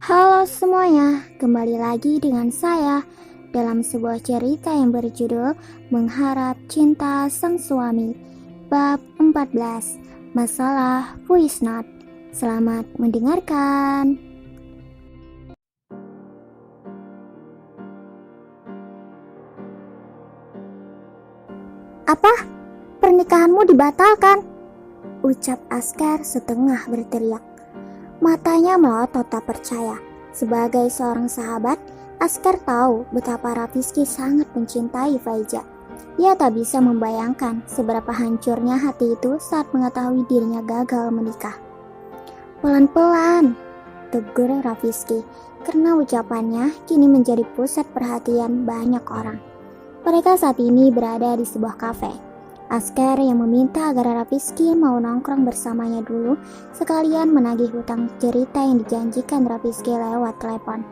Halo semuanya, kembali lagi dengan saya dalam sebuah cerita yang berjudul Mengharap Cinta Sang Suami, Bab 14, Masalah Voice Note. Selamat mendengarkan. Apa? Pernikahanmu dibatalkan? Ucap Askar setengah berteriak. Matanya melotot tak percaya. Sebagai seorang sahabat, Askar tahu betapa Rafizky sangat mencintai Faiza. Ia tak bisa membayangkan seberapa hancurnya hati itu saat mengetahui dirinya gagal menikah. Pelan-pelan, tegur Rafizky, karena ucapannya kini menjadi pusat perhatian banyak orang. Mereka saat ini berada di sebuah kafe. Askar yang meminta agar Rafizky mau nongkrong bersamanya dulu, sekalian menagih hutang cerita yang dijanjikan Rafizky lewat telepon.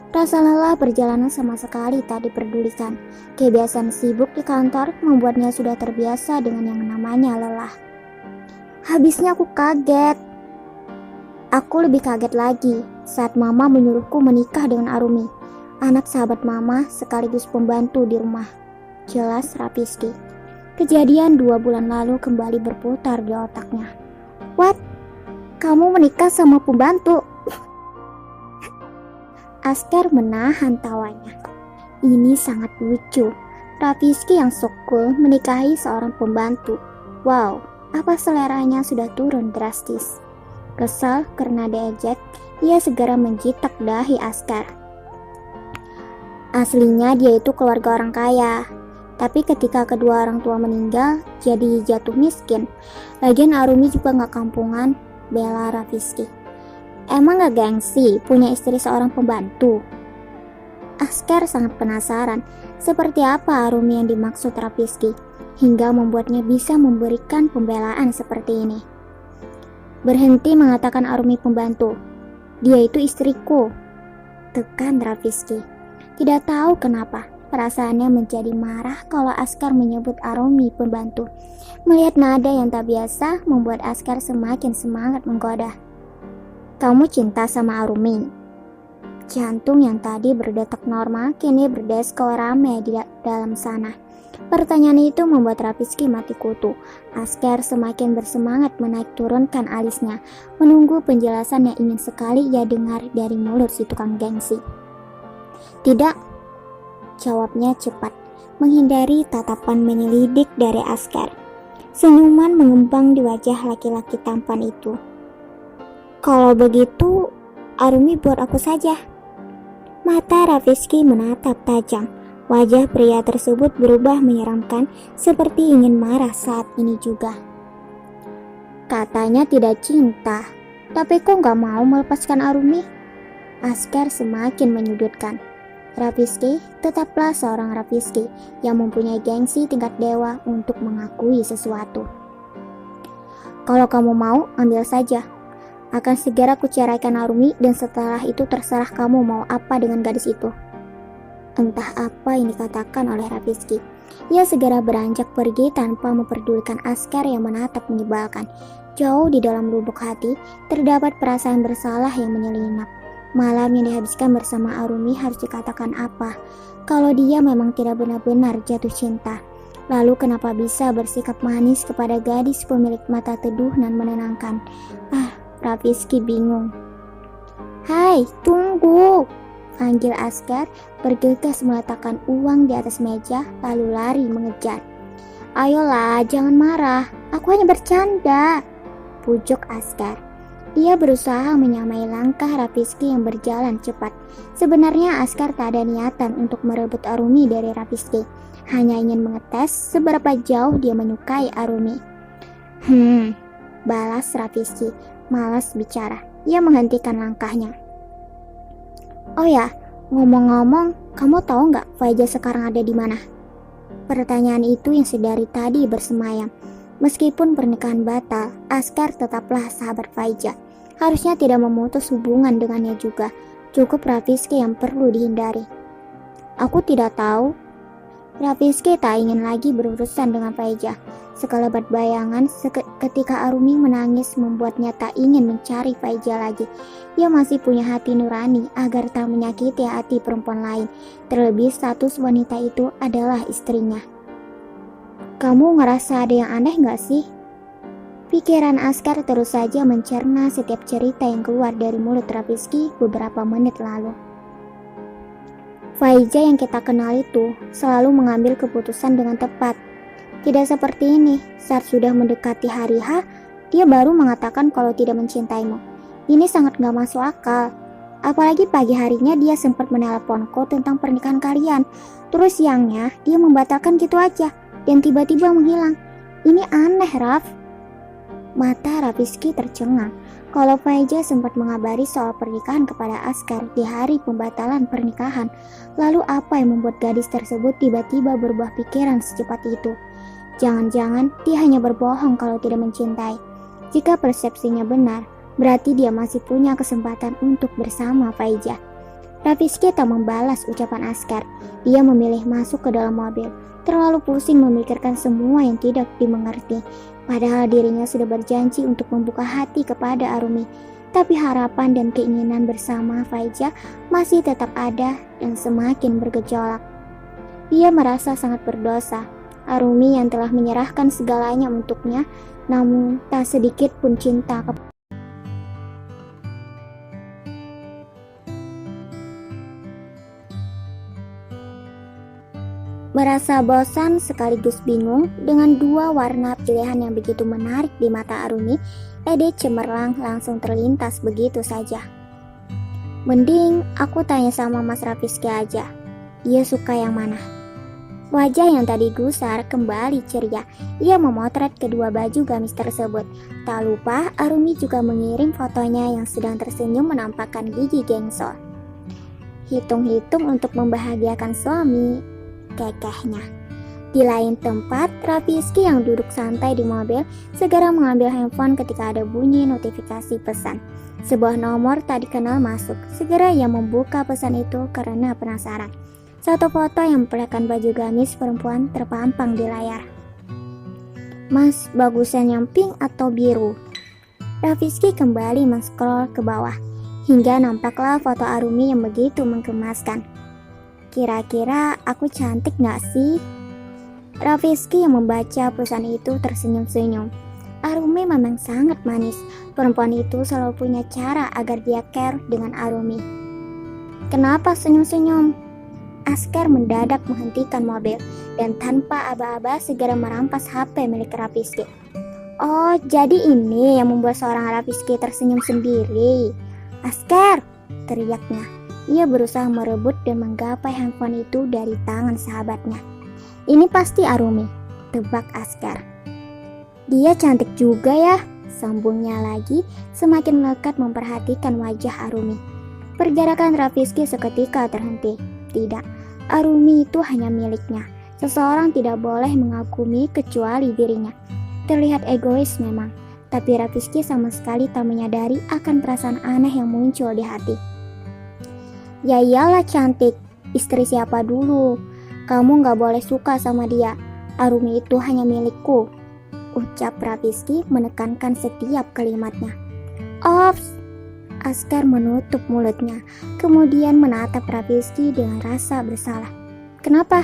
Rasa lelah perjalanan sama sekali tak diperdulikan. Kebiasaan sibuk di kantor membuatnya sudah terbiasa dengan yang namanya lelah. Habisnya aku kaget. Aku lebih kaget lagi saat mama menyuruhku menikah dengan Arumi, anak sahabat mama sekaligus pembantu di rumah. Jelas Rafizky. Kejadian 2 bulan lalu kembali berputar di otaknya. What? Kamu menikah sama pembantu? Askar menahan tawanya. Ini sangat lucu. Rafizky yang sok cool menikahi seorang pembantu. Wow, apa seleranya sudah turun drastis. Kesal karena diejek, ia segera menjitak dahi Askar. Aslinya dia itu keluarga orang kaya. Tapi ketika kedua orang tua meninggal, jadi jatuh miskin. Lagian Arumi juga gak kampungan, bela Rafizky. Emang gak gengsi punya istri seorang pembantu? Askar sangat penasaran, seperti apa Arumi yang dimaksud Rafizky, hingga membuatnya bisa memberikan pembelaan seperti ini. Berhenti mengatakan Arumi pembantu. Dia itu istriku, tekan Rafizky. Tidak tahu kenapa. Perasaannya menjadi marah kalau Askar menyebut Arumi pembantu. Melihat nada yang tak biasa membuat Askar semakin semangat menggoda. Kamu cinta sama Arumi? Jantung yang tadi berdetak normal kini berdeskor rame di dalam sana. Pertanyaan itu membuat Rafizky mati kutu. Askar semakin bersemangat menaik turunkan alisnya, menunggu penjelasan yang ingin sekali ia dengar dari mulut si tukang gengsi. Tidak, jawabnya cepat, menghindari tatapan menyelidik dari Askar. Senyuman mengembang di wajah laki-laki tampan itu. Kalau begitu, Arumi buat aku saja. Mata Rafizky menatap tajam. Wajah pria tersebut berubah menyeramkan, seperti ingin marah saat ini juga. Katanya tidak cinta, tapi kok gak mau melepaskan Arumi? Askar semakin menyudutkan. Rafizky tetaplah seorang Rafizky yang mempunyai gengsi tingkat dewa untuk mengakui sesuatu. Kalau kamu mau, ambil saja. Akan segera kuceraikan Arumi dan setelah itu terserah kamu mau apa dengan gadis itu. Entah apa yang dikatakan oleh Rafizky. Ia segera beranjak pergi tanpa memperdulikan Askar yang menatap menyebalkan. Jauh di dalam lubuk hati terdapat perasaan bersalah yang menyelinap. Malam yang dihabiskan bersama Arumi harus dikatakan apa? Kalau dia memang tidak benar-benar jatuh cinta, lalu kenapa bisa bersikap manis kepada gadis pemilik mata teduh dan menenangkan? Rafizky bingung. Hai, tunggu! Panggil Askar, bergegas meletakkan uang di atas meja, lalu lari mengejar. Ayolah, jangan marah, aku hanya bercanda, pujuk Askar. Ia berusaha menyamai langkah Rafizky yang berjalan cepat. Sebenarnya Askar tak ada niatan untuk merebut Arumi dari Rafizky, hanya ingin mengetes seberapa jauh dia menyukai Arumi. Balas Rafizky, malas bicara. Ia menghentikan langkahnya. Oh ya, ngomong-ngomong, kamu tahu nggak Faiza sekarang ada di mana? Pertanyaan itu yang sedari tadi bersemayam. Meskipun pernikahan batal, Askar tetaplah sahabat Faiza. Harusnya tidak memutus hubungan dengannya juga. Cukup Rafizky yang perlu dihindari. Aku tidak tahu. Rafiski tak ingin lagi berurusan dengan Faiza. Sekelebat bayangan ketika Arumi menangis membuatnya tak ingin mencari Faiza lagi. Dia masih punya hati nurani agar tak menyakiti hati perempuan lain. Terlebih status wanita itu adalah istrinya. Kamu ngerasa ada yang aneh gak sih? Pikiran Askar terus saja mencerna setiap cerita yang keluar dari mulut Rafiski beberapa menit lalu. Faiza yang kita kenal itu selalu mengambil keputusan dengan tepat. Tidak seperti ini, saat sudah mendekati hari H, dia baru mengatakan kalau tidak mencintaimu. Ini sangat gak masuk akal. Apalagi pagi harinya dia sempat menelponku tentang pernikahan kalian. Terus siangnya dia membatalkan gitu aja dan tiba-tiba menghilang. Ini aneh, Raf. Mata Rafiski tercengang. Kalau Faiza sempat mengabari soal pernikahan kepada Askar di hari pembatalan pernikahan, lalu apa yang membuat gadis tersebut tiba-tiba berubah pikiran secepat itu? Jangan-jangan dia hanya berbohong kalau tidak mencintai. Jika persepsinya benar, berarti dia masih punya kesempatan untuk bersama Faiza. Rafiski tak membalas ucapan Askar. Dia memilih masuk ke dalam mobil, terlalu pusing memikirkan semua yang tidak dimengerti. Padahal dirinya sudah berjanji untuk membuka hati kepada Arumi. Tapi harapan dan keinginan bersama Faiza masih tetap ada dan semakin bergejolak. Dia merasa sangat berdosa. Arumi yang telah menyerahkan segalanya untuknya, namun tak sedikit pun cinta kepada. Merasa bosan sekaligus bingung dengan dua warna pilihan yang begitu menarik di mata Arumi, ide cemerlang langsung terlintas begitu saja. Mending aku tanya sama Mas Rafiski aja, dia suka yang mana? Wajah yang tadi gusar kembali ceria. Ia memotret kedua baju gamis tersebut. Tak lupa Arumi juga mengirim fotonya yang sedang tersenyum menampakkan gigi gengsol. Hitung-hitung untuk membahagiakan suami, kekehnya. Di lain tempat, Rafiski yang duduk santai di mobil segera mengambil handphone ketika ada bunyi notifikasi pesan. Sebuah nomor tak dikenal masuk. Segera ia membuka pesan itu karena penasaran. Satu foto yang memperlihatkan baju gamis perempuan terpampang di layar. Mas, bagusan yang pink atau biru? Rafiski kembali men-scroll ke bawah, hingga nampaklah foto Arumi yang begitu menggemaskan. Kira-kira aku cantik gak sih? Rafiski yang membaca pesan itu tersenyum-senyum. Arumi memang sangat manis. Perempuan itu selalu punya cara agar dia care dengan Arumi. Kenapa senyum-senyum? Askar mendadak menghentikan mobil dan tanpa aba-aba segera merampas HP milik Rafiski. Oh, jadi ini yang membuat seorang Rafiski tersenyum sendiri. Askar, teriaknya. Ia berusaha merebut dan menggapai handphone itu dari tangan sahabatnya. Ini pasti Arumi, tebak Askar. Dia cantik juga ya, sambungnya lagi semakin melekat memperhatikan wajah Arumi. Pergerakan Rafiski seketika terhenti. Tidak, Arumi itu hanya miliknya. Seseorang tidak boleh mengagumi kecuali dirinya. Terlihat egois memang, tapi Rafiski sama sekali tak menyadari akan perasaan aneh yang muncul di hati. Ya iyalah cantik, istri siapa dulu? Kamu gak boleh suka sama dia. Arumi itu hanya milikku, ucap Rafiski menekankan setiap kalimatnya. Ops! Askar menutup mulutnya, kemudian menatap Rafiski dengan rasa bersalah. Kenapa?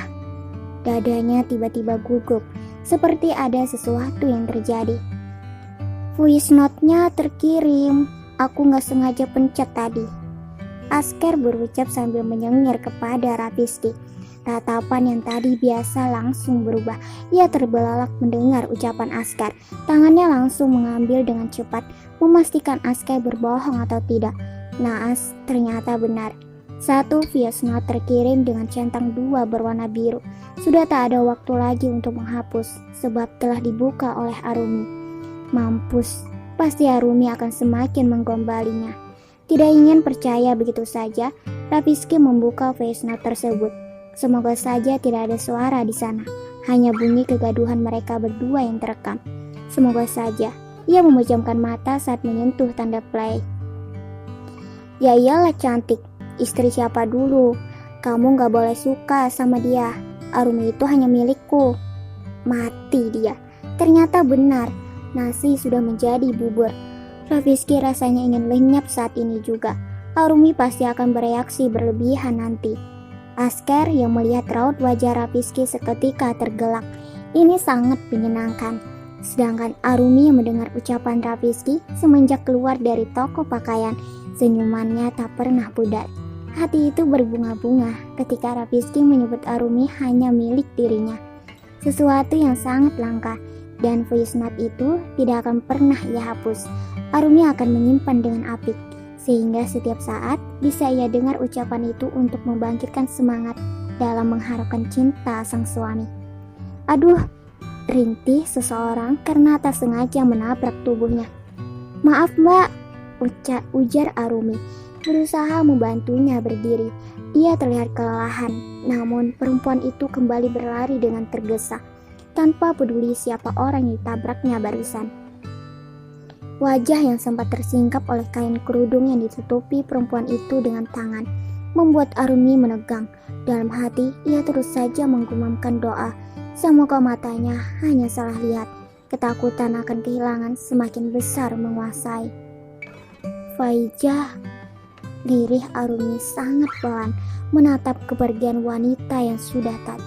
Dadanya tiba-tiba gugup, seperti ada sesuatu yang terjadi. Voice note-nya terkirim, aku gak sengaja pencet tadi. Askar berucap sambil menyengir kepada Rafiski. Tatapan yang tadi biasa langsung berubah. Ia terbelalak mendengar ucapan Askar. Tangannya langsung mengambil dengan cepat, memastikan Askar berbohong atau tidak. Naas, ternyata benar. Satu voice note terkirim dengan centang 2 berwarna biru. Sudah tak ada waktu lagi untuk menghapus, sebab telah dibuka oleh Arumi. Mampus, pasti Arumi akan semakin menggombalinya. Tidak ingin percaya begitu saja, Rafiski membuka voice note tersebut. Semoga saja tidak ada suara di sana, hanya bunyi kegaduhan mereka berdua yang terekam. Semoga saja. Ia memejamkan mata saat menyentuh tanda play. Ya iyalah cantik, istri siapa dulu? Kamu gak boleh suka sama dia. Arumi itu hanya milikku. Mati dia. Ternyata benar, nasi sudah menjadi bubur. Rafizky rasanya ingin lenyap saat ini juga. Arumi pasti akan bereaksi berlebihan nanti. Asker yang melihat raut wajah Rafizky seketika tergelak. Ini sangat menyenangkan. Sedangkan Arumi yang mendengar ucapan Rafizky semenjak keluar dari toko pakaian, senyumannya tak pernah pudar. Hati itu berbunga-bunga ketika Rafizky menyebut Arumi hanya milik dirinya. Sesuatu yang sangat langka, dan voice note itu tidak akan pernah ia hapus. Arumi akan menyimpan dengan apik, sehingga setiap saat bisa ia dengar ucapan itu untuk membangkitkan semangat dalam mengharapkan cinta sang suami. Aduh, rintih seseorang karena tak sengaja menabrak tubuhnya. Maaf mbak, ujar Arumi, berusaha membantunya berdiri. Ia terlihat kelelahan, namun perempuan itu kembali berlari dengan tergesa, tanpa peduli siapa orang yang ditabraknya barusan. Wajah yang sempat tersingkap oleh kain kerudung yang ditutupi perempuan itu dengan tangan membuat Arumi menegang. Dalam hati, ia terus saja menggumamkan doa. Semoga matanya hanya salah lihat. Ketakutan akan kehilangan semakin besar menguasai. Faijah, lirih Arumi sangat pelan menatap kepergian wanita yang sudah tak